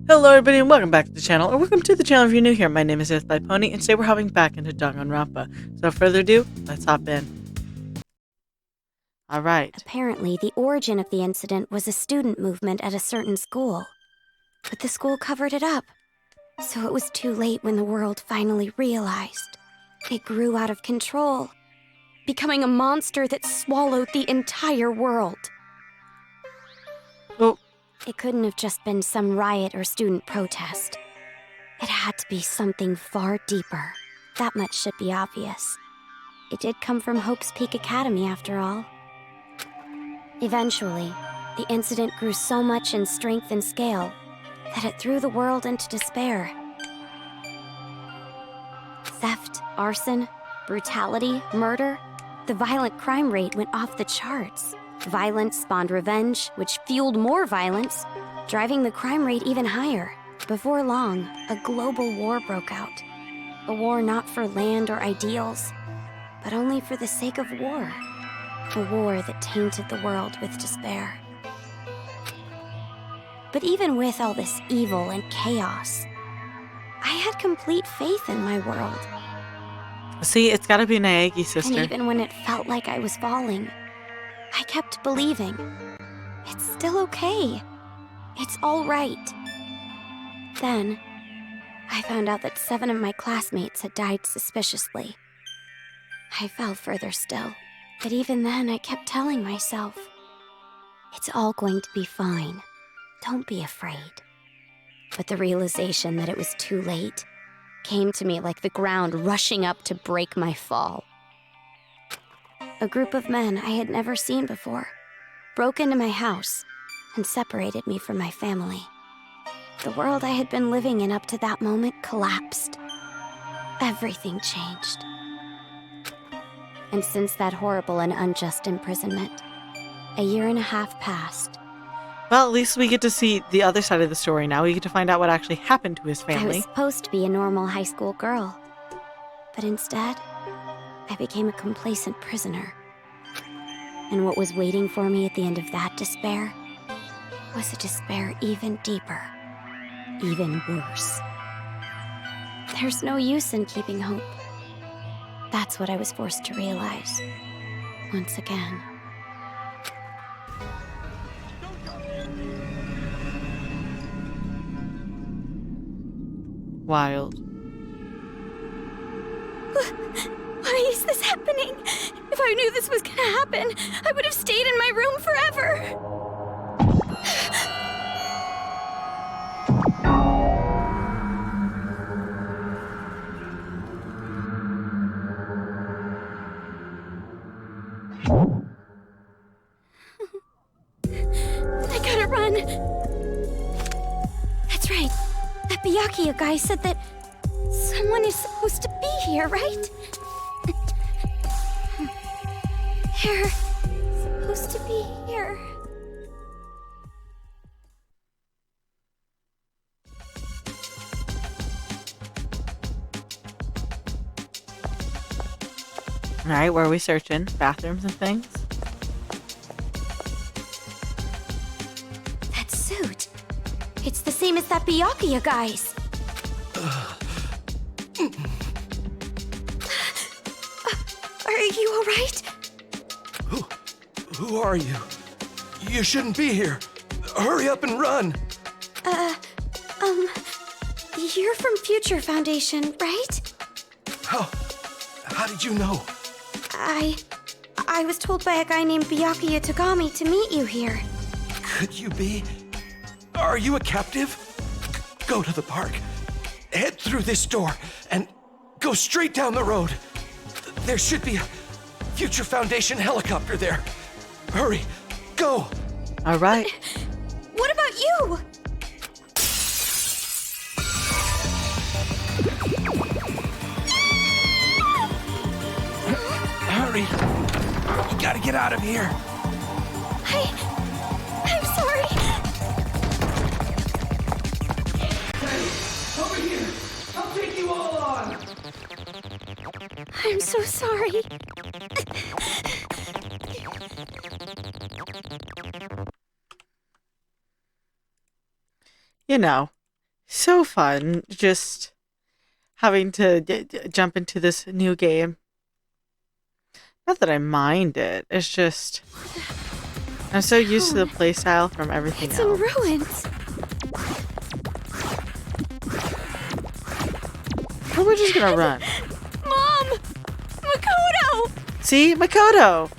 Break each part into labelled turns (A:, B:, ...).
A: Hello everybody and welcome back to the channel, or welcome to the channel if you're new here. My name is Pony, and today we're hopping back into Danganronpa. So without further ado, let's hop in. Alright.
B: Apparently, the origin of the incident was a student movement at a certain school. But the school covered it up, so it was too late when the world finally realized. It grew out of control, becoming a monster that swallowed the entire world.
A: Oh.
B: It couldn't have just been some riot or student protest. It had to be something far deeper. That much should be obvious. It did come from Hope's Peak Academy, after all. Eventually, the incident grew so much in strength and scale that it threw the world into despair. Theft, arson, brutality, murder. The violent crime rate went off the charts. Violence spawned revenge, which fueled more violence, driving the crime rate even higher. Before long, a global war broke out. A war not for land or ideals, but only for the sake of war. A war that tainted the world with despair. But even with all this evil and chaos, I had complete faith in my world.
A: See, it's gotta be Naegi, sister.
B: And even when it felt like I was falling, I kept believing. It's still okay. It's all right. Then, I found out that 7 of my classmates had died suspiciously. I fell further still. But even then, I kept telling myself, it's all going to be fine. Don't be afraid. But the realization that it was too late came to me like the ground rushing up to break my fall. A group of men I had never seen before broke into my house and separated me from my family. The world I had been living in up to that moment collapsed. Everything changed. And since that horrible and unjust imprisonment, a year and a half passed.
A: Well, at least we get to see the other side of the story now. We get to find out what actually happened to his
B: I
A: family.
B: was supposed to be a normal high school girl, but instead, I became a complacent prisoner. And what was waiting for me at the end of that despair was a despair even deeper, even worse. There's no use in keeping hope. That's what I was forced to realize, once again.
A: Wild.
B: Why is this happening? If I knew this was gonna happen, I would have stayed in my room forever. I gotta run. That's right. That Byakuya guy said that someone is supposed to be here, right? They're supposed to be here.
A: Alright, where are we searching? Bathrooms and things?
B: That suit. It's the same as that Byakuya guy's. Are you all right?
C: Who are you? You shouldn't be here. Hurry up and run.
B: You're from Future Foundation, right?
C: How did you know?
B: I was told by a guy named Byakuya Togami to meet you here.
C: Could you be? Are you a captive? Go to the park. Head through this door and go straight down the road. There should be a Future Foundation helicopter there. Hurry, go.
A: Alright.
B: What about you?
C: Hurry. You gotta get out of here.
B: I'm sorry.
C: Hey, over here. I'll take you all on.
B: I'm so sorry.
A: You know, So fun, just having to jump into this new game. Not that I mind it. It's just I'm so used to the playstyle from everything
B: It's
A: else.
B: in ruins.
A: But we're just gonna run.
B: Mom! Makoto!
A: See, Makoto.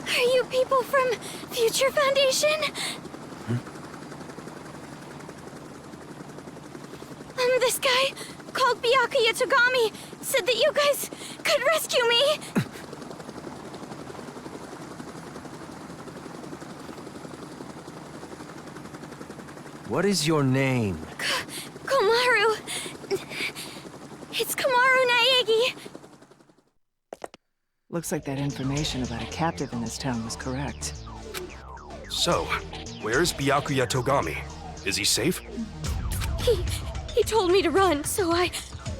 B: Are you people from Future Foundation? This guy called Byakuya Togami said that you guys could rescue me.
C: What is your name?
B: Komaru. It's Komaru Naegi.
D: Looks like that information about a captive in this town was correct.
E: So, where's Byakuya Togami? Is he safe?
B: He told me to run, so I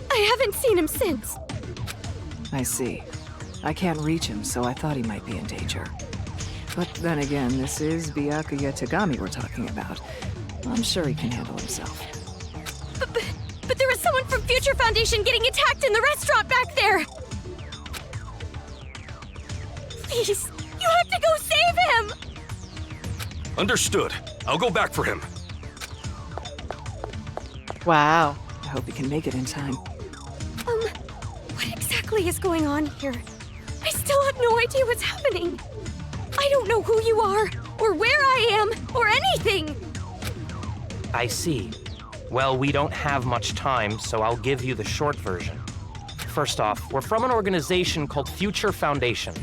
B: haven't seen him since.
D: I see. I can't reach him, so I thought he might be in danger. But then again, this is Byakuya Togami we're talking about. I'm sure he can handle himself.
B: But there was someone from Future Foundation getting attacked in the restaurant back there. Please, you have to go save him!
E: Understood. I'll go back for him.
A: Wow.
D: I hope he can make it in time.
B: What exactly is going on here? I still have no idea what's happening. I don't know who you are, or where I am, or anything.
F: I see. Well, we don't have much time, so I'll give you the short version. First off, we're from an organization called Future Foundation.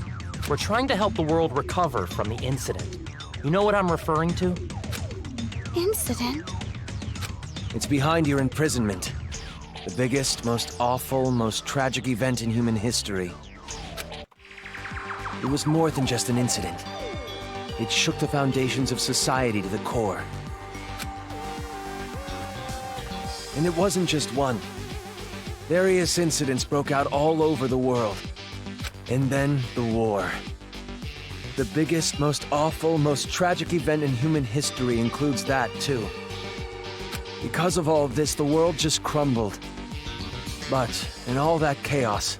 F: We're trying to help the world recover from the incident. You know what I'm referring to?
B: Incident?
C: It's behind your imprisonment. The biggest, most awful, most tragic event in human history. It was more than just an incident. It shook the foundations of society to the core. And it wasn't just one. Various incidents broke out all over the world. And then the war. The biggest, most awful, most tragic event in human history includes that, too. Because of all of this, the world just crumbled. But, in all that chaos,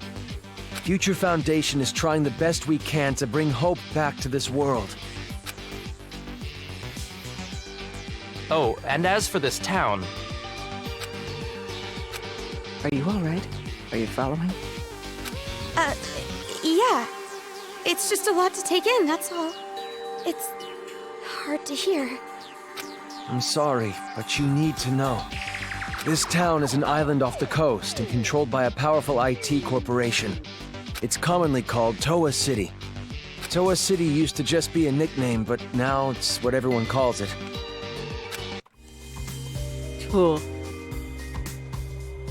C: Future Foundation is trying the best we can to bring hope back to this world.
F: Oh, and as for this town,
D: Are you alright? Are you following?
B: Yeah. It's just a lot to take in, that's all. It's hard to hear.
C: I'm sorry, but you need to know. This town is an island off the coast and controlled by a powerful IT corporation. It's commonly called Toa City. Toa City used to just be a nickname, but now it's what everyone calls it.
A: Cool.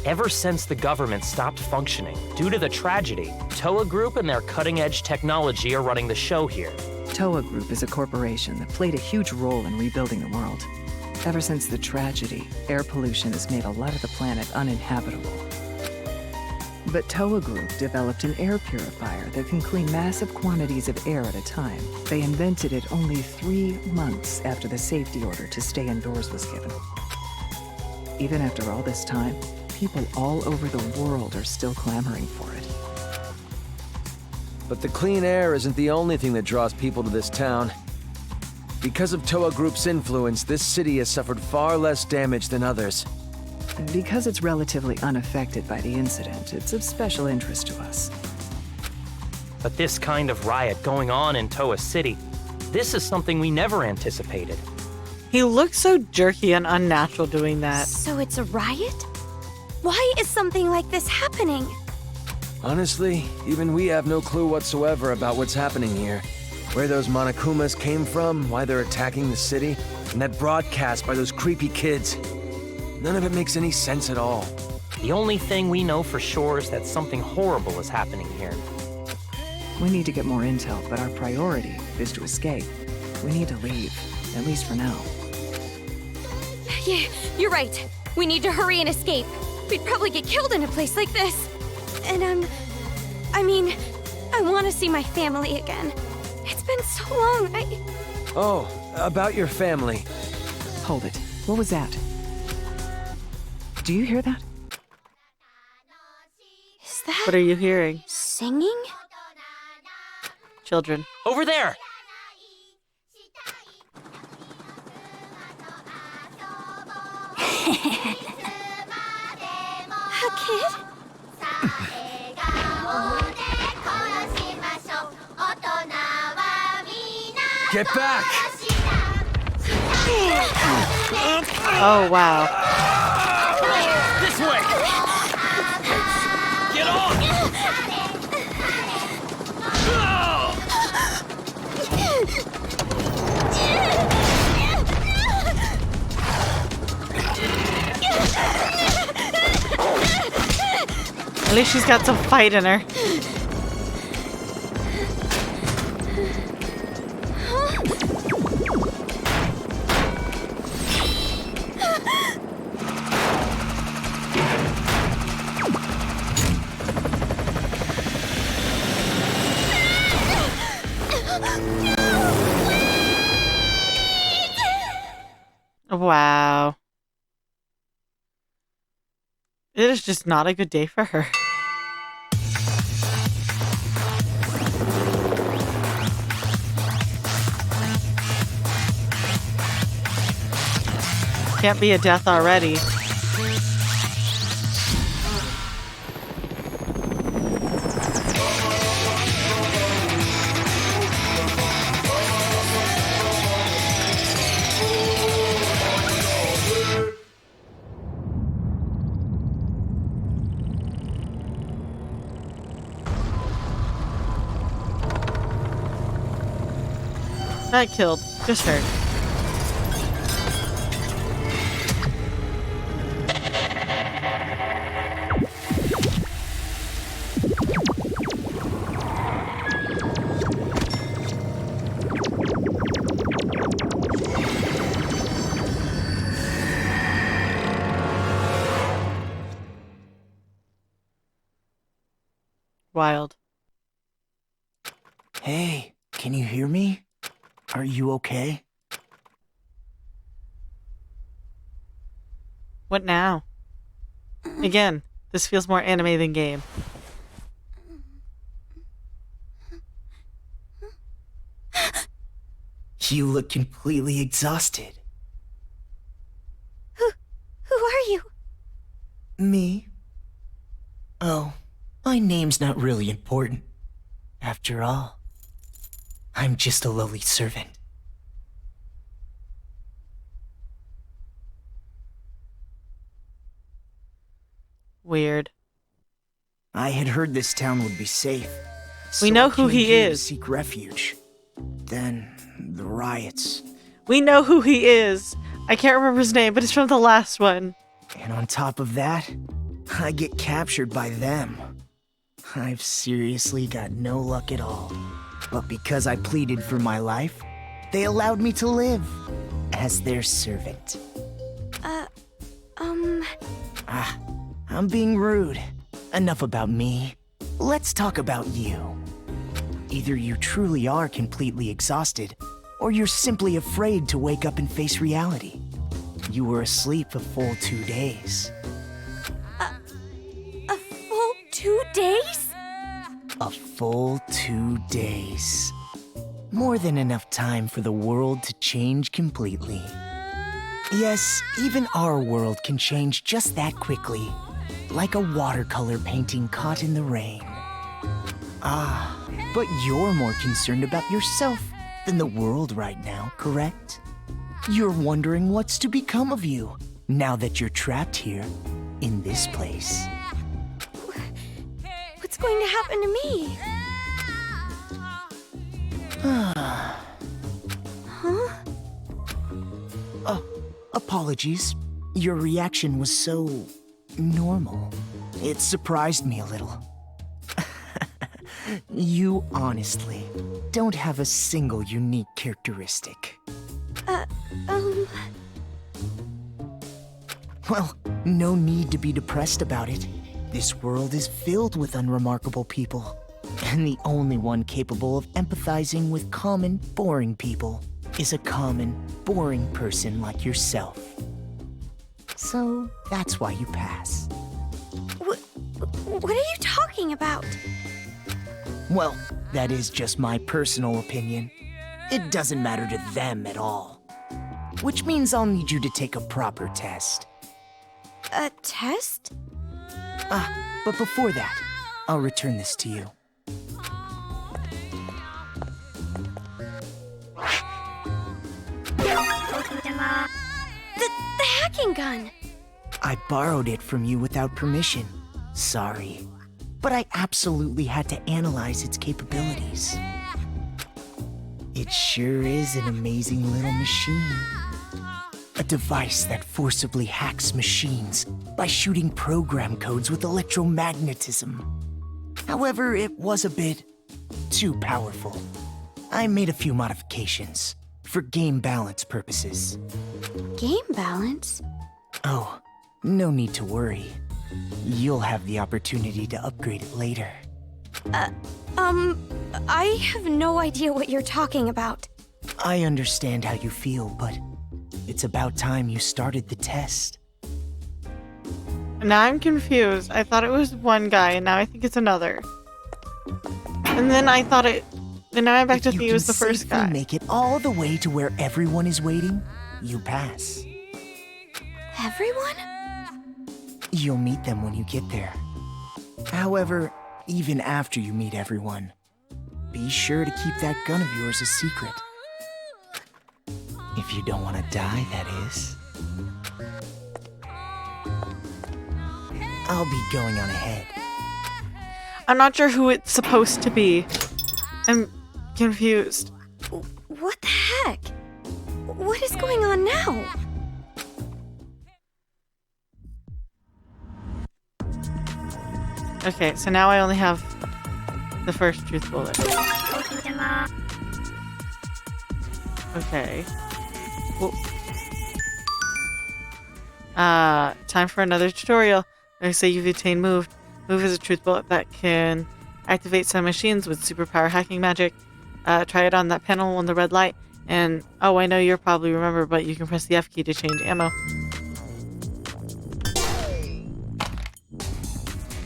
F: ever since the government stopped functioning due to the tragedy, Toa Group and their cutting-edge technology are running the show here.
D: Toa Group is a corporation that played a huge role in rebuilding the world. Ever since the tragedy, air pollution has made a lot of the planet uninhabitable. But Toa Group developed an air purifier that can clean massive quantities of air at a time. They invented it only 3 months after the safety order to stay indoors was given. Even after all this time, people all over the world are still clamoring for it.
C: But the clean air isn't the only thing that draws people to this town. Because of Toa Group's influence, this city has suffered far less damage than others.
D: And because it's relatively unaffected by the incident, it's of special interest to us.
F: But this kind of riot going on in Toa City, this is something we never anticipated.
A: He looks so jerky and unnatural doing that.
B: So it's a riot? Why is something like this happening?
C: Honestly, even we have no clue whatsoever about what's happening here. Where those Monokumas came from, why they're attacking the city, and that broadcast by those creepy kids. None of it makes any sense at all.
F: The only thing we know for sure is that something horrible is happening here.
D: We need to get more intel, but our priority is to escape. We need to leave, at least for now.
B: Yeah, you're right. We need to hurry and escape. We'd probably get killed in a place like this. And I want to see my family again. It's been so long.
G: Oh, about your family.
D: Hold it. What was that? Do you hear that?
B: Is that
A: What are you hearing?
B: singing?
A: Children.
F: Over there!
B: A kid?
G: Get back!
A: Oh, wow.
F: This way! Get on!
A: At least she's got some fight in her. Wow. It is just not a good day for her. Can't be a death already. Not killed, just hurt. Wild.
H: Hey, can you hear me? Are you okay?
A: What now? Again, this feels more anime than game.
H: You look completely exhausted.
B: Who are you?
H: Me? Oh, my name's not really important. After all, I'm just a lowly servant.
A: Weird.
H: I had heard this town would be safe.
A: We
H: so
A: know
H: I
A: who
H: came
A: he
H: here to
A: is.
H: seek refuge. Then the riots.
A: We know who he is. I can't remember his name, but it's from the last one.
H: And on top of that, I get captured by them. I've seriously got no luck at all. But because I pleaded for my life, they allowed me to live as their servant. I'm being rude. Enough about me. Let's talk about you. Either you truly are completely exhausted, or you're simply afraid to wake up and face reality. You were asleep a full 2 days.
B: A full 2 days?
H: A full 2 days. More than enough time for the world to change completely. Yes, even our world can change just that quickly. Like a watercolor painting caught in the rain. But you're more concerned about yourself than the world right now, correct? You're wondering what's to become of you now that you're trapped here in this place.
B: What's going to happen to me?
H: Apologies. Your reaction was so normal. It surprised me a little. You honestly don't have a single unique characteristic. Well, no need to be depressed about it. This world is filled with unremarkable people. And the only one capable of empathizing with common, boring people is a common, boring person like yourself. So that's why you pass.
B: What are you talking about?
H: Well, that is just my personal opinion. It doesn't matter to them at all. Which means I'll need you to take a proper test.
B: A test?
H: But before that, I'll return this to you.
B: The hacking gun!
H: I borrowed it from you without permission. Sorry. But I absolutely had to analyze its capabilities. It sure is an amazing little machine. A device that forcibly hacks machines by shooting program codes with electromagnetism. However, it was a bit too powerful. I made a few modifications for game balance purposes.
B: Game balance?
H: Oh, no need to worry. You'll have the opportunity to upgrade it later.
B: I have no idea what you're talking about.
H: I understand how you feel, but it's about time you started the test.
A: Now I'm confused. I thought it was one guy, and now I think it's another. And then I thought it... And now I'm back to think it was the first guy.
H: If you make it all the way to where everyone is waiting, you pass.
B: Everyone?
H: You'll meet them when you get there. However, even after you meet everyone, be sure to keep that gun of yours a secret. If you don't want to die, that is. I'll be going on ahead.
A: I'm not sure who it's supposed to be. I'm confused.
B: What the heck? What is going on now?
A: Okay, so now I only have the first truth bullet. Okay. Well, time for another tutorial. I say you've attained Move. Move is a truth bullet that can activate some machines with superpower hacking magic. Try it on that panel on the red light. And, oh, I know you'll probably remember, but you can press the F key to change ammo.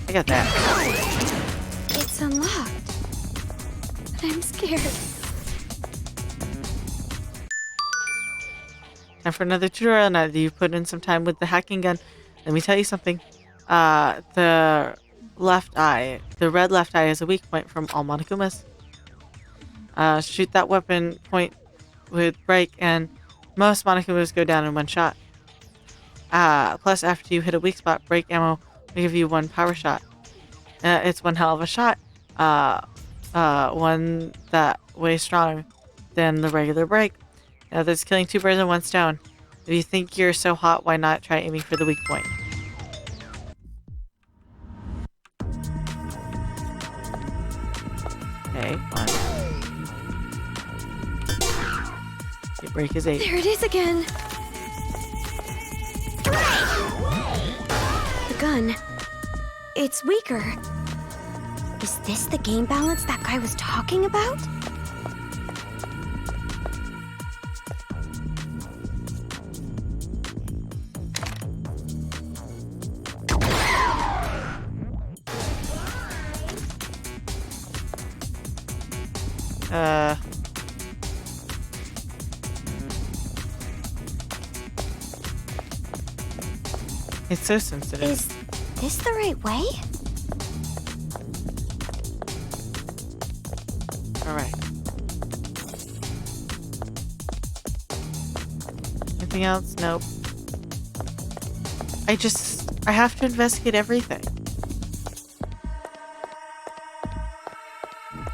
A: I got that.
B: It's unlocked. But I'm scared.
A: Time for another tutorial. Now that you've put in some time with the hacking gun, let me tell you something. The left eye, the red left eye is a weak point from all Monokumas. Shoot that weapon point with break, and most Monokumas go down in one shot. Plus, after you hit a weak spot, break ammo will give you one power shot. It's one hell of a shot. One that way strong than the regular break. Now that's killing two birds with one stone. If you think you're so hot, why not try aiming for the weak point? Okay, one. Okay, break is 8.
B: There it is again. The gun. It's weaker. Is this the game balance that guy was talking about?
A: It's so sensitive.
B: Is this the right way?
A: Alright. Anything else? Nope. I have to investigate everything.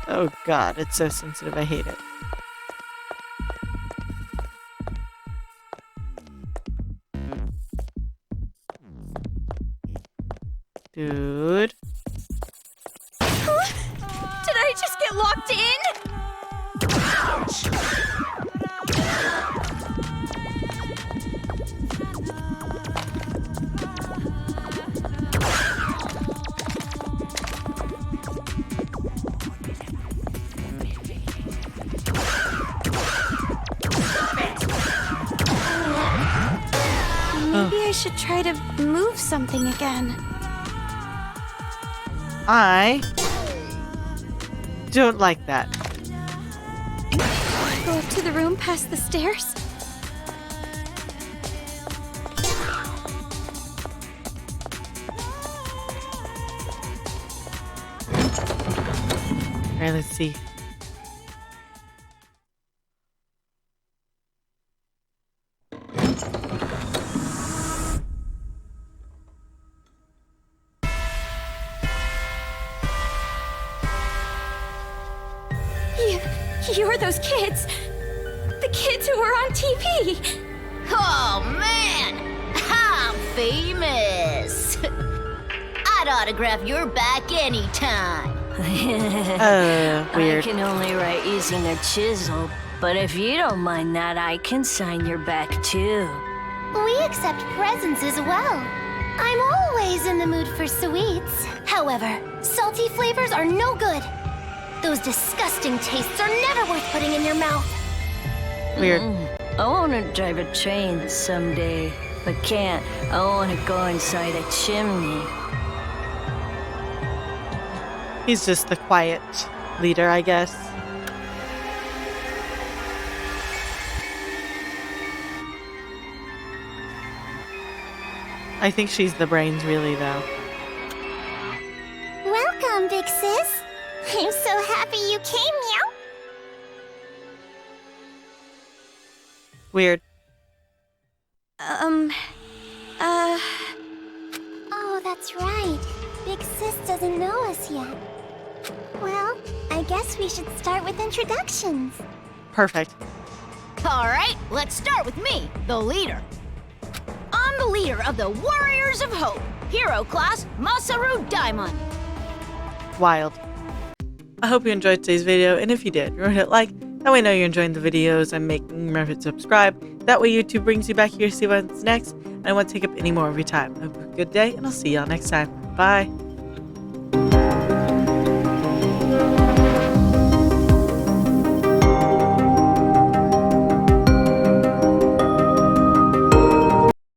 A: Oh god, it's so sensitive. I hate it.
B: Did
A: Dude.
B: I should try to move something again.
A: I don't like that.
B: Go up to the room past the stairs?
A: Alright, let's see.
B: You're those kids. The kids who were on TV.
I: Oh man, I'm famous. I'd autograph your back anytime.
A: Weird.
J: I can only write using a chisel, but if you don't mind that, I can sign your back too.
I: We accept presents as well. I'm always in the mood for sweets. However, salty flavors are no good. Those disgusting tastes are never worth putting in your mouth.
A: Weird.
J: I want to drive a train someday, but can't. I want to go inside a chimney.
A: He's just the quiet leader, I guess. I think she's the brains, really, though.
I: Welcome, big sis. I'm so happy you came, meow.
A: Weird.
I: Oh, that's right. Big sis doesn't know us yet. Well, I guess we should start with introductions.
A: Perfect.
I: All right, let's start with me, the leader. I'm the leader of the Warriors of Hope, Hero Class Masaru Daimon.
A: Wild. I hope you enjoyed today's video, and if you did, remember to hit like. That way I know you're enjoying the videos I'm making. Remember to subscribe. That way YouTube brings you back here to see what's next. And I won't take up any more of your time. Have a good day, and I'll see y'all next time. Bye.